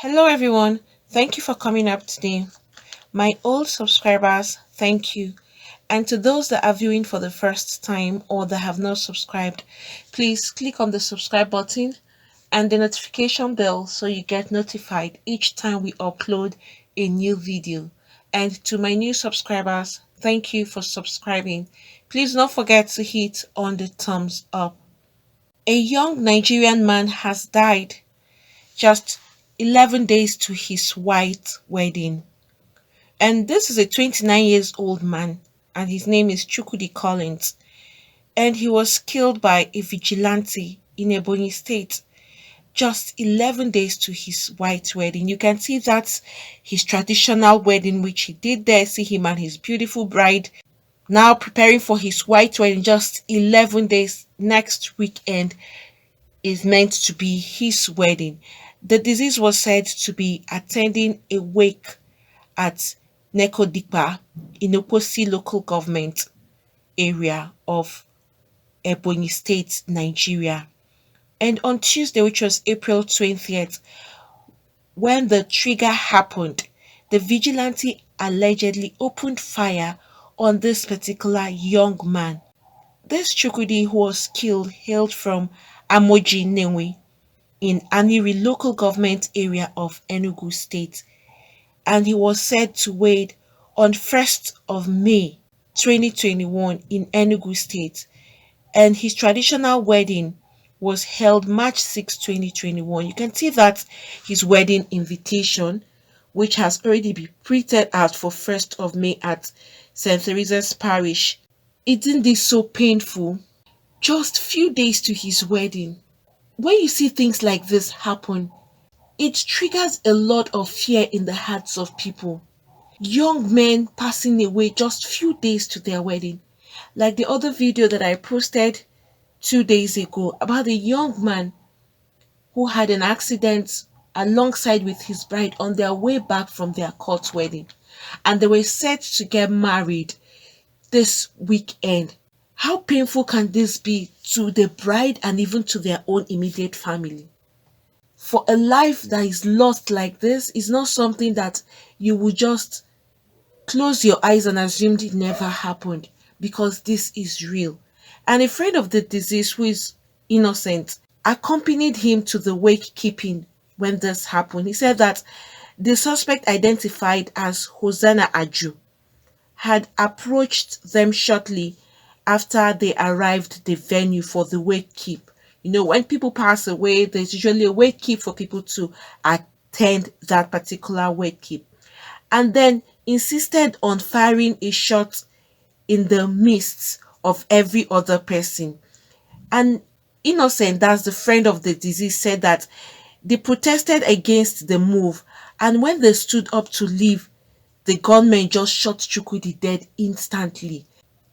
Hello everyone, thank you for coming up today. My old subscribers, thank you. And to those that are viewing for the first time or that have not subscribed, please click on the subscribe button and the notification bell so you get notified each time we upload a new video. And to my new subscribers, thank you for subscribing. Please don't forget to hit on the thumbs up. A young Nigerian man has died just 11 days to his white wedding. And this is a 29 years old man, and his name is Chukwudi Collins. And he was killed by a vigilante in Ebonyi State just 11 days to his white wedding. You can see that's his traditional wedding, which he did there. See him and his beautiful bride now preparing for his white wedding just 11 days. Next weekend is meant to be his wedding. The deceased was said to be attending a wake at Nekodipa in Okposi local government area of Ebonyi State, Nigeria. And on Tuesday, which was April 20th, when the trigger happened, the vigilante allegedly opened fire on this particular young man. This Chukwudi who was killed hailed from Amoji Newe in Aniri local government area of Enugu State, and he was said to wed on 1st of May 2021 in Enugu State, and his traditional wedding was held March 6, 2021. You can see that his wedding invitation, which has already been printed out for 1st of May at St. Teresa's Parish. Isn't this so painful? Just few days to his wedding. When you see things like this happen, it triggers a lot of fear in the hearts of people. Young men passing away just few days to their wedding. Like the other video that I posted 2 days ago about a young man who had an accident alongside with his bride on their way back from their court wedding. And they were set to get married this weekend. How painful can this be to the bride and even to their own immediate family? For a life that is lost like this is not something that you would just close your eyes and assume it never happened, because this is real. And a friend of the deceased who is innocent accompanied him to the wake keeping when this happened. He said that the suspect, identified as Hosanna Aju, had approached them shortly after they arrived the venue for the wake keep. You know, when people pass away, there's usually a wake keep for people to attend that particular wake keep. And then insisted on firing a shot in the midst of every other person. And Innocent, that's the friend of the deceased, said that they protested against the move, and when they stood up to leave, the gunmen just shot Chukwudi dead instantly.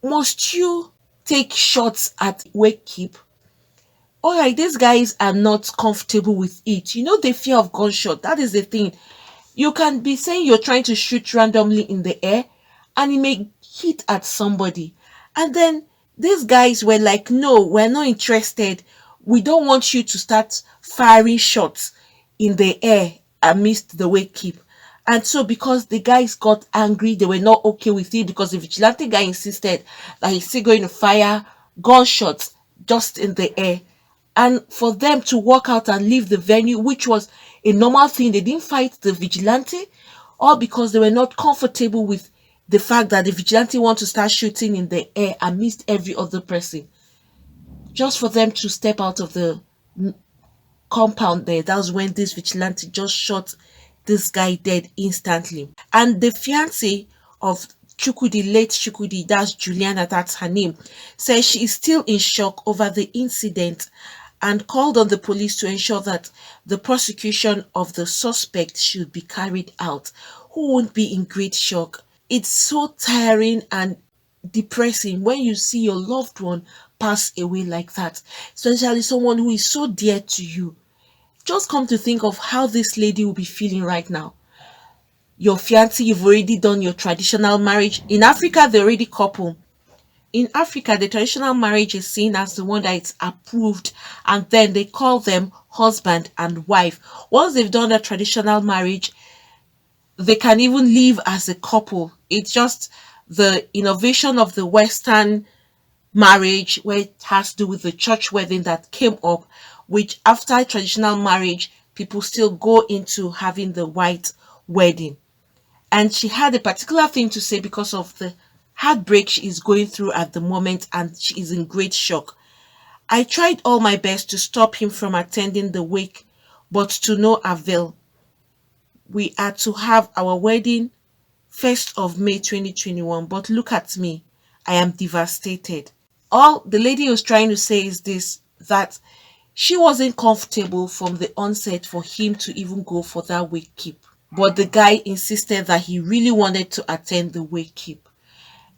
Must you take shots at wake keep? Alright, these guys are not comfortable with it. You know, the fear of gunshot. That is the thing. You can be saying you're trying to shoot randomly in the air and it may hit at somebody. And then these guys were like, no, we're not interested. We don't want you to start firing shots in the air amidst the wake keep. And so because the guys got angry, they were not okay with it, because the vigilante guy insisted that he's still going to fire gunshots just in the air. And for them to walk out and leave the venue, which was a normal thing, they didn't fight the vigilante, all because they were not comfortable with the fact that the vigilante want to start shooting in the air amidst every other person. Just for them to step out of the compound there, that was when this vigilante just shot this guy dead instantly. And the fiancé of Chukwudi, late Chukwudi, that's Juliana, that's her name, says she is still in shock over the incident and called on the police to ensure that the prosecution of the suspect should be carried out. Who won't be in great shock? It's so tiring and depressing when you see your loved one pass away like that, especially someone who is so dear to you. Just come to think of how this lady will be feeling right now. Your fiancé, you've already done your traditional marriage. In Africa, they're already couple. In Africa, the traditional marriage is seen as the one that is approved, and then they call them husband and wife. Once they've done that traditional marriage, they can even live as a couple. It's just the innovation of the Western marriage, where it has to do with the church wedding, that came up, which after traditional marriage, people still go into having the white wedding. And she had a particular thing to say because of the heartbreak she is going through at the moment, and she is in great shock. I tried all my best to stop him from attending the wake, but to no avail. We are to have our wedding 1st of May 2021, but look at me. I am devastated. All the lady was trying to say is this, that she wasn't comfortable from the onset for him to even go for that wake keep. But the guy insisted that he really wanted to attend the wake keep.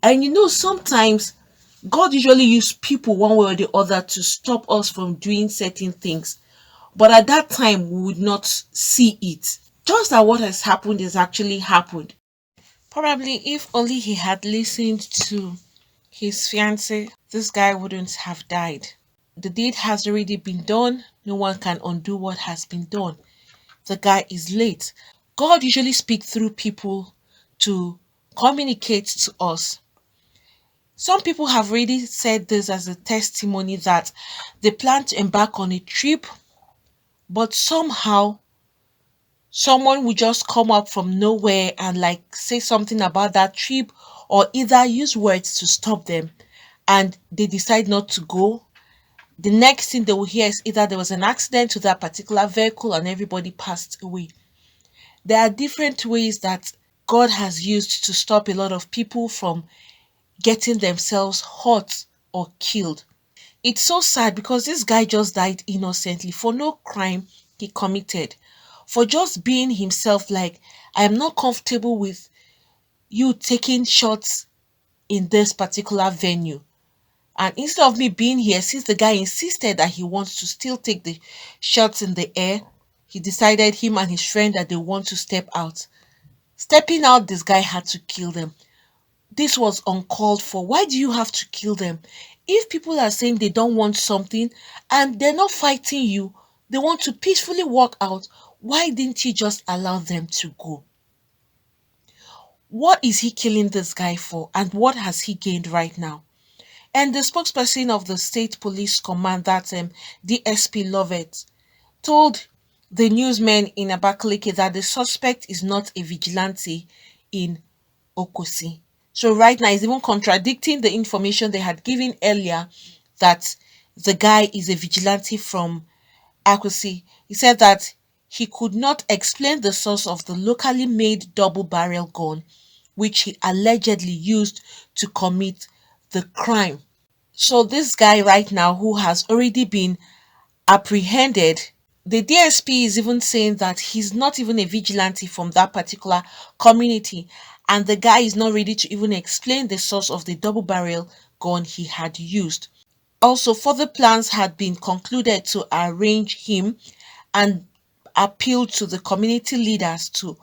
And sometimes God usually uses people one way or the other to stop us from doing certain things. But at that time, we would not see it. Just that what has happened is actually happened. Probably if only he had listened to his fiancée, this guy wouldn't have died. The deed has already been done. No one can undo what has been done. The guy is late. God usually speaks through people to communicate to us. Some people have already said this as a testimony that they plan to embark on a trip, but somehow someone will just come up from nowhere and like say something about that trip, or either use words to stop them, and they decide not to go. The next thing they will hear is either there was an accident to that particular vehicle and everybody passed away. There are different ways that God has used to stop a lot of people from getting themselves hurt or killed. It's so sad because this guy just died innocently for no crime he committed. For just being himself, like, I am not comfortable with you taking shots in this particular venue. And instead of me being here, since the guy insisted that he wants to still take the shots in the air, he decided, him and his friend, that they want to step out. Stepping out, this guy had to kill them. This was uncalled for. Why do you have to kill them? If people are saying they don't want something and they're not fighting you, they want to peacefully walk out, why didn't you just allow them to go? What is he killing this guy for, and what has he gained right now? And the spokesperson of the state police command, that DSP Loveth, told the newsmen in Abakiliki that the suspect is not a vigilante in Okposi. So right now he's even contradicting the information they had given earlier, that the guy is a vigilante from Okposi. He said that he could not explain the source of the locally made double barrel gun which he allegedly used to commit the crime. So this guy right now, who has already been apprehended, the DSP is even saying that he's not even a vigilante from that particular community, and the guy is not ready to even explain the source of the double barrel gun he had used. Also, further plans had been concluded to arrange him and appeal to the community leaders to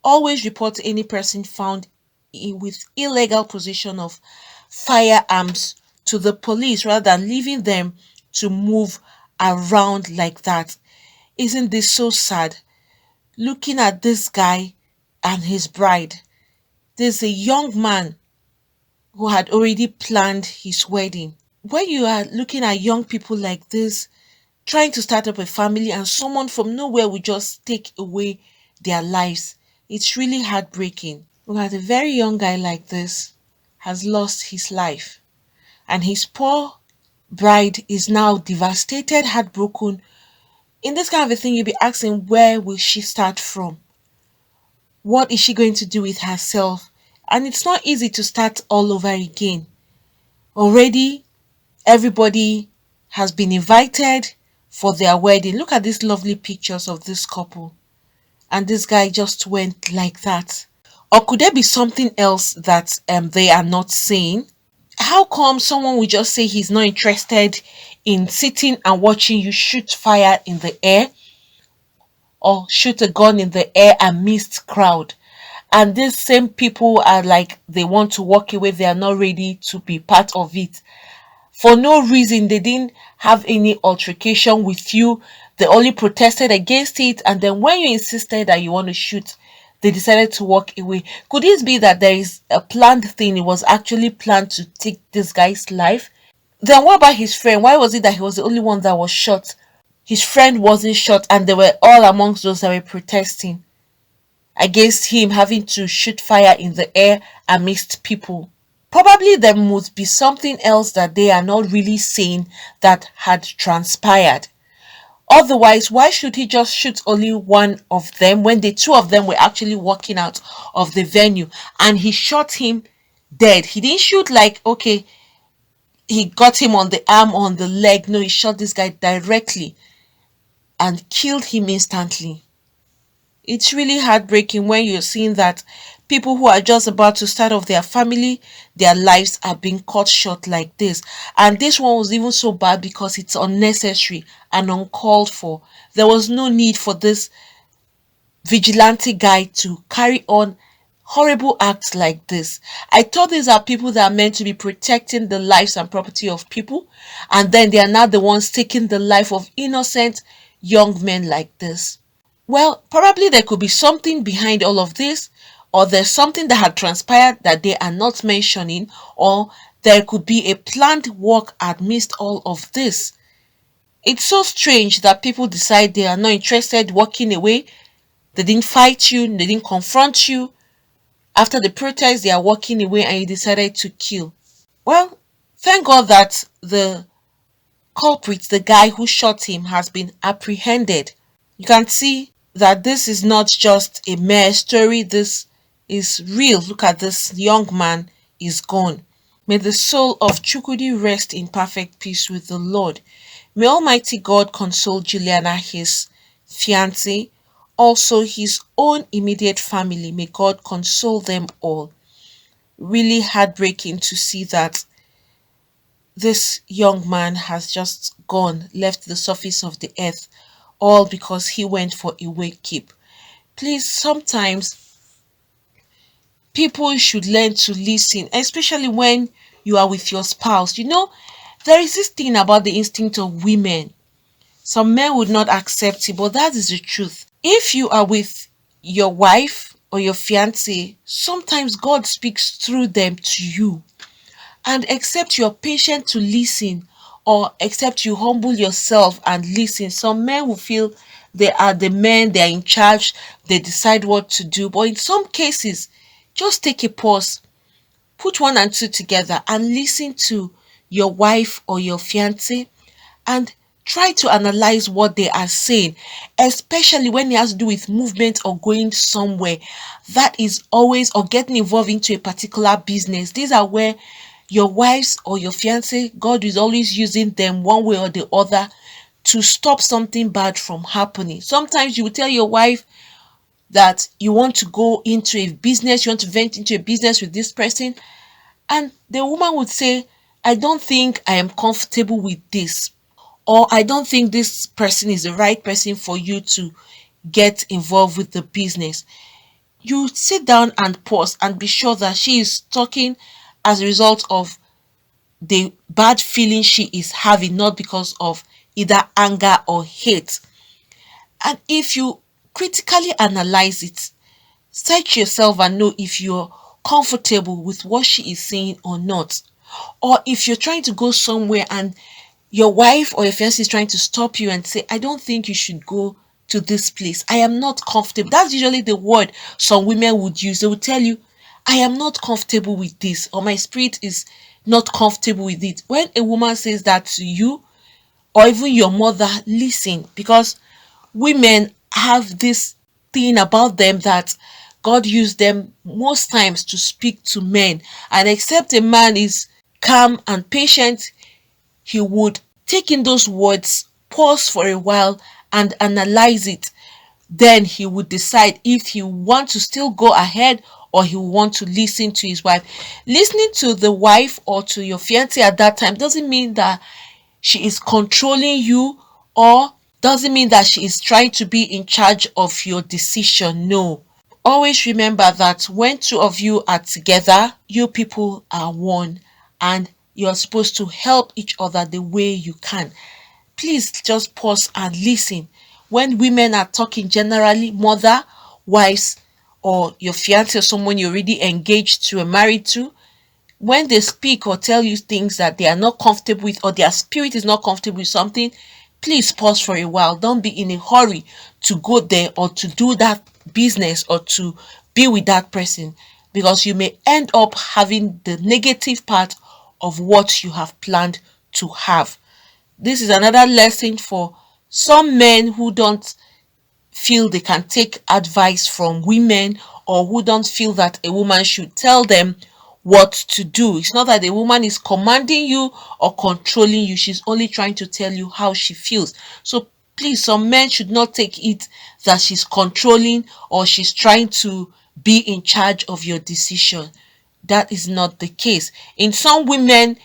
always report any person found with illegal possession of firearms to the police rather than leaving them to move around like that. Isn't this so sad? Looking at this guy and his bride, there's a young man who had already planned his wedding. When you are looking at young people like this, trying to start up a family, and someone from nowhere will just take away their lives, it's really heartbreaking. Look at a very young guy like this has lost his life, and his poor bride is now devastated, heartbroken. In this kind of a thing, you'll be asking, where will she start from? What is she going to do with herself? And it's not easy to start all over again. Already, everybody has been invited for their wedding. Look at these lovely pictures of this couple. And this guy just went like that. Or could there be something else that they are not saying? How come someone would just say he's not interested in sitting and watching you shoot fire in the air, or shoot a gun in the air amidst crowd? And these same people are like, they want to walk away, they are not ready to be part of it. For no reason, they didn't have any altercation with you. They only protested against it. And then when you insisted that you want to shoot, they decided to walk away. Could it be that there is a planned thing? It was actually planned to take this guy's life. Then what about his friend? Why was it that he was the only one that was shot? His friend wasn't shot, and they were all amongst those that were protesting against him having to shoot fire in the air amidst people. Probably there must be something else that they are not really saying that had transpired. Otherwise, why should he just shoot only one of them when the two of them were actually walking out of the venue and he shot him dead? He didn't shoot like, okay, he got him on the arm, on the leg. No, he shot this guy directly and killed him instantly. It's really heartbreaking when you're seeing that people who are just about to start off their family, their lives are being cut short like this. And this one was even so bad because it's unnecessary and uncalled for. There was no need for this vigilante guy to carry on horrible acts like this. I thought these are people that are meant to be protecting the lives and property of people, and then they are now the ones taking the life of innocent young men like this. Well, probably there could be something behind all of this, or there's something that had transpired that they are not mentioning, or there could be a planned work amidst all of this. It's so strange that people decide they are not interested, walking away. They didn't fight you, they didn't confront you. After the protest, they are walking away and you decided to kill. Well, thank God that the culprit, the guy who shot him, has been apprehended. You can see that this is not just a mere story, this is real. Look at this young man is gone. May the soul of Chukwudi rest in perfect peace with the Lord. May Almighty God console Juliana, his fiancée, also his own immediate family. May God console them all. Really heartbreaking to see that this young man has just gone, left the surface of the earth, all because he went for a wake keep. Please, sometimes people should learn to listen, especially when you are with your spouse. You know, there is this thing about the instinct of women. Some men would not accept it, but that is the truth. If you are with your wife or your fiancé, sometimes God speaks through them to you. And except you're patient to listen, or except you humble yourself and listen, some men will feel they are the men, they are in charge, they decide what to do. But in some cases, just take a pause, put one and two together and listen to your wife or your fiancé and try to analyze what they are saying, especially when it has to do with movement or going somewhere. That is always, or getting involved into a particular business. These are where your wives or your fiancé, God is always using them one way or the other to stop something bad from happening. Sometimes you will tell your wife that you want to go into a business, you want to vent into a business with this person, and the woman would say, I don't think I am comfortable with this, or I don't think this person is the right person for you to get involved with the business. You sit down and pause and be sure that she is talking as a result of the bad feeling she is having, not because of either anger or hate. And if you critically analyze it, search yourself and know if you're comfortable with what she is saying or not. Or if you're trying to go somewhere and your wife or your fiancé is trying to stop you and say, I don't think you should go to this place. I am not comfortable. That's usually the word some women would use. They would tell you, I am not comfortable with this, or my spirit is not comfortable with it. When a woman says that to you, or even your mother, listen, because women have this thing about them that God used them most times to speak to men. And except a man is calm and patient, he would take in those words, pause for a while and analyze it. Then he would decide if he wants to still go ahead or he want to listen to his wife. Listening to the wife or to your fiancé at that time doesn't mean that she is controlling you, or doesn't mean that she is trying to be in charge of your decision. No. Always remember that when two of you are together, you people are one, and you're supposed to help each other the way you can. Please just pause and listen. When women are talking generally, mother, wives, or your fiance or someone you're already engaged to or married to, when they speak or tell you things that they are not comfortable with or their spirit is not comfortable with something, please pause for a while. Don't be in a hurry to go there or to do that business or to be with that person, because you may end up having the negative part of what you have planned to have. This is another lesson for some men who don't feel they can take advice from women, or who don't feel that a woman should tell them what to do. It's not that the woman is commanding you or controlling you. She's only trying to tell you how she feels. So please, some men should not take it that she's controlling or she's trying to be in charge of your decision. That is not the case. In some women,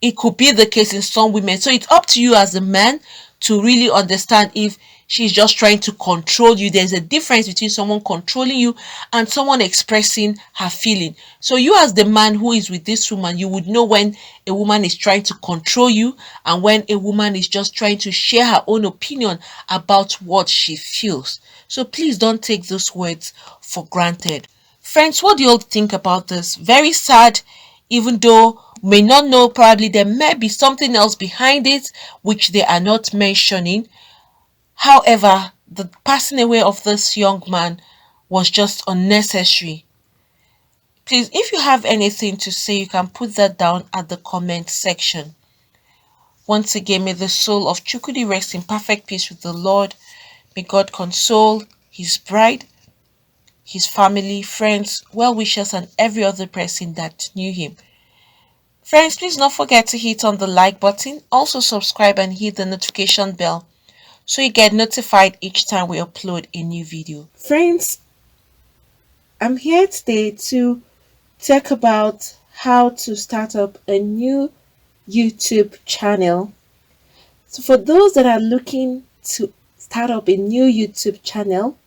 it could be the case. In some women, so it's up to you as a man to really understand if she's just trying to control you. There's a difference between someone controlling you and someone expressing her feeling. So you, as the man who is with this woman, you would know when a woman is trying to control you and when a woman is just trying to share her own opinion about what she feels. So please don't take those words for granted. Friends, what do you all think about this? Very sad, even though may not know, probably there may be something else behind it which they are not mentioning. However, the passing away of this young man was just unnecessary. Please, if you have anything to say, you can put that down at the comment section. Once again, may the soul of Chukwudi rest in perfect peace with the Lord. May God console his bride, his family, friends, well-wishers, and every other person that knew him. Friends, please don't forget to hit on the like button. Also subscribe and hit the notification bell so you get notified each time we upload a new video. Friends, I'm here today to talk about how to start up a new YouTube channel. So for those that are looking to start up a new YouTube channel,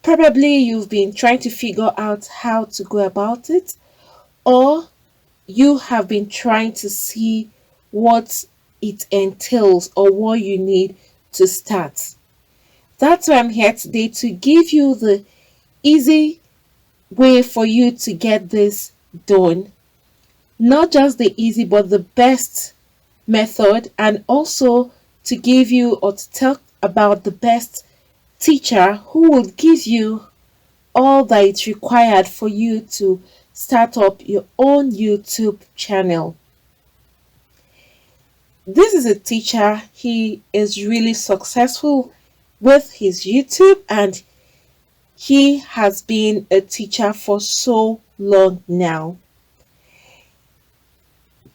probably you've been trying to figure out how to go about it, or you have been trying to see what it entails or what you need to start. That's why I'm here today, to give you the easy way for you to get this done. Not just the easy, but the best method, and also to give you or to talk about the best teacher who will give you all that is required for you to start up your own YouTube channel. This is a teacher. He is really successful with his YouTube, and he has been a teacher for so long now.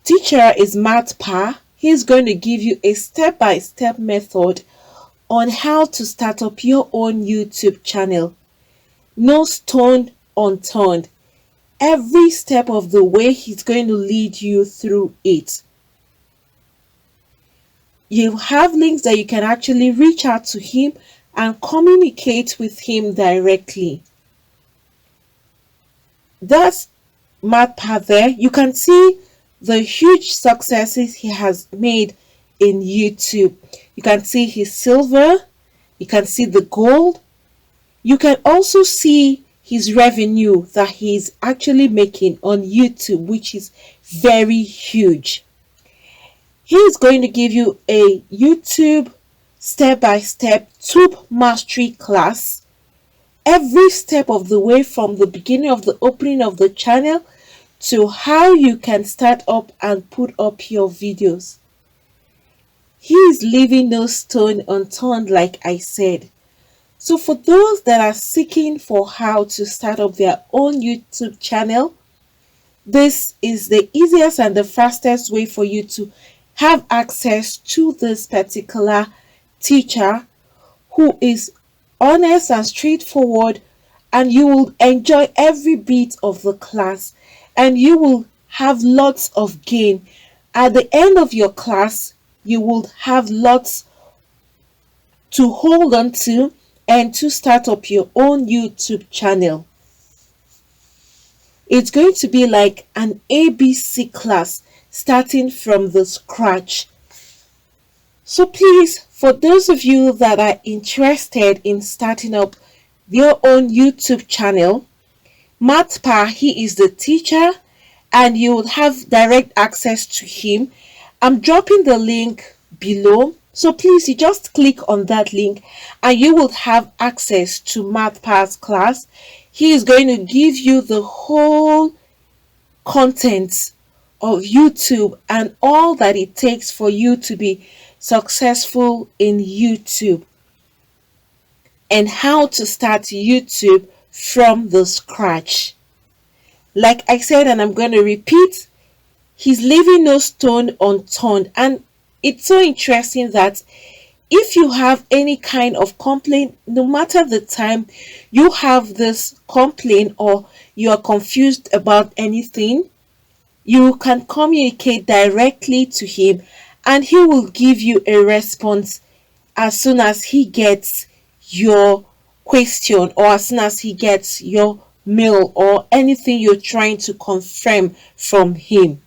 Teacher is Matt Pa. He's going to give you a step-by-step method on how to start up your own YouTube channel. No stone unturned. Every step of the way, he's going to lead you through it. You have links that you can actually reach out to him and communicate with him directly. That's Matt Pa there. You can see the huge successes he has made in YouTube. You can see his silver, you can see the gold, you can also see his revenue that he's actually making on YouTube, which is very huge. He's going to give you a YouTube step-by-step tube mastery class, every step of the way, from the beginning of the opening of the channel to how you can start up and put up your videos. He is leaving no stone unturned, like I said. So for those that are seeking for how to start up their own YouTube channel, this is the easiest and the fastest way for you to have access to this particular teacher, who is honest and straightforward, and you will enjoy every bit of the class, and you will have lots of gain. At the end of your class, you will have lots to hold on to and to start up your own YouTube channel. It's going to be like an ABC class, starting from the scratch. So please, for those of you that are interested in starting up your own YouTube channel, Matpa, he is the teacher and you will have direct access to him. I'm dropping the link below. So please, you just click on that link and you will have access to Matpa's class. He is going to give you the whole content of YouTube and all that it takes for you to be successful in YouTube and how to start YouTube from the scratch. Like I said, and I'm going to repeat, he's leaving no stone unturned. And it's so interesting that if you have any kind of complaint, no matter the time you have this complaint or you are confused about anything, you can communicate directly to him and he will give you a response as soon as he gets your question or as soon as he gets your mail or anything you're trying to confirm from him.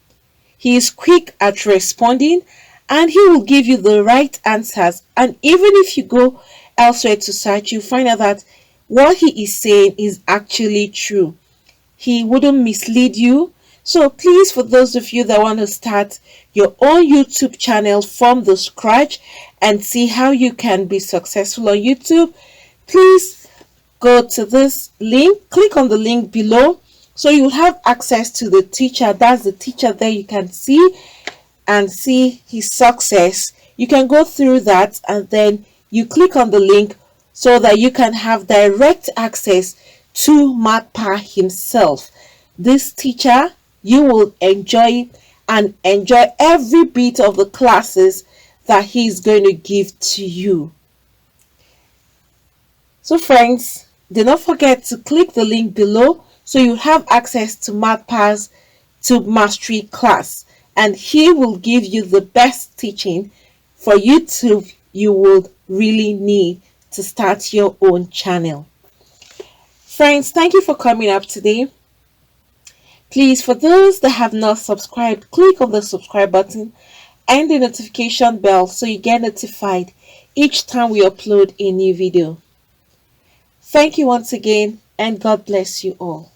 He is quick at responding and he will give you the right answers. And even if you go elsewhere to search, you find out that what he is saying is actually true. He wouldn't mislead you. So please, for those of you that want to start your own YouTube channel from the scratch and see how you can be successful on YouTube, please go to this link, click on the link below so you'll have access to the teacher. That's the teacher there you can see and see his success. You can go through that and then you click on the link so that you can have direct access to Matpa himself. This teacher, you will enjoy and enjoy every bit of the classes that he's going to give to you. So friends, do not forget to click the link below so you have access to Matpa's Tube Mastery class and he will give you the best teaching for YouTube you would really need to start your own channel. Friends, thank you for coming up today. Please, for those that have not subscribed, click on the subscribe button and the notification bell so you get notified each time we upload a new video. Thank you once again and God bless you all.